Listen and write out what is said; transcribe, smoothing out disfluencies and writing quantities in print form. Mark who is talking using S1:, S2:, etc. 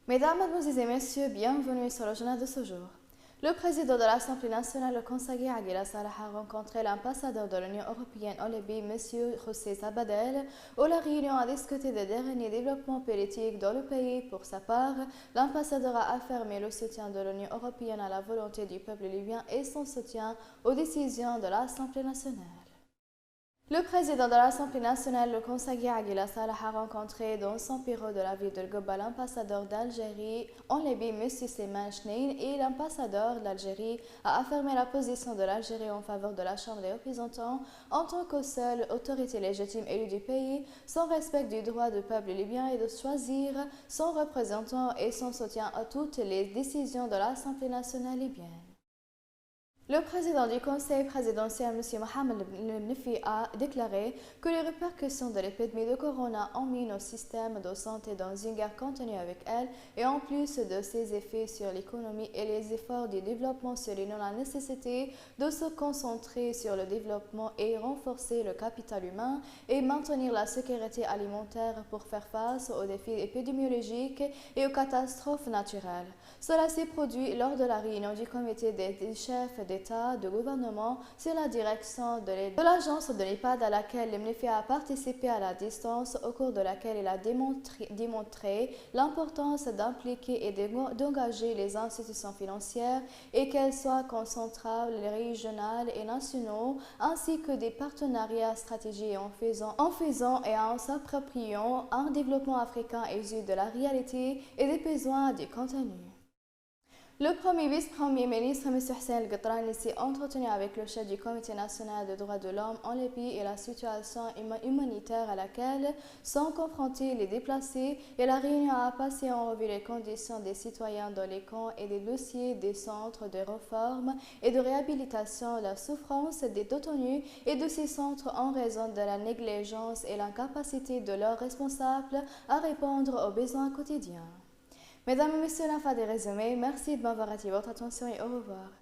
S1: Mesdames, Mademoiselles et Messieurs, bienvenue sur le journal de ce jour. Le président de l'Assemblée nationale, le conseiller Aguila Salah, a rencontré l'ambassadeur de l'Union européenne en Libye, M. José Zabadel, où la réunion a discuté des derniers développements politiques dans le pays. Pour sa part, l'ambassadeur a affirmé le soutien de l'Union européenne à la volonté du peuple libyen et son soutien aux décisions de l'Assemblée nationale. Le président de l'Assemblée nationale, le conseiller Aguila Salah, a rencontré dans son bureau de la ville de Goba l'ambassadeur d'Algérie en Libye, M. Slimane Chnein, et l'ambassadeur d'Algérie a affirmé la position de l'Algérie en faveur de la Chambre des représentants en tant que seule autorité légitime élue du pays, son respect du droit du peuple libyen et de choisir son représentant et son soutien à toutes les décisions de l'Assemblée nationale libyenne. Le président du Conseil présidentiel, M. Mohamed Mnefi, a déclaré que les répercussions de l'épidémie de corona ont mis nos systèmes de santé dans une guerre continue avec elle et en plus de ses effets sur l'économie et les efforts de développement soulignent la nécessité de se concentrer sur le développement et renforcer le capital humain et maintenir la sécurité alimentaire pour faire face aux défis épidémiologiques et aux catastrophes naturelles. Cela s'est produit lors de la réunion du comité des chefs d'État de gouvernement sur la direction de l'agence de l'EHPAD à laquelle l'MNFI a participé à la distance, au cours de laquelle il a démontré l'importance d'impliquer et d'engager les institutions financières et qu'elles soient concentrables, régionales et nationaux, ainsi que des partenariats stratégiques en faisant et en s'appropriant un développement africain issu de la réalité et des besoins du contenu. Le premier vice-premier ministre, M. Hussein El-Gatrani, s'est entretenu avec le chef du Comité national des droits de l'homme en Libye et la situation humanitaire à laquelle sont confrontés les déplacés, et la réunion a passé en revue les conditions des citoyens dans les camps et des dossiers des centres de réforme et de réhabilitation, la souffrance des détenus et de ces centres en raison de la négligence et l'incapacité de leurs responsables à répondre aux besoins quotidiens. Mesdames et messieurs, la fin des résumés, merci de m'avoir attiré votre attention et au revoir.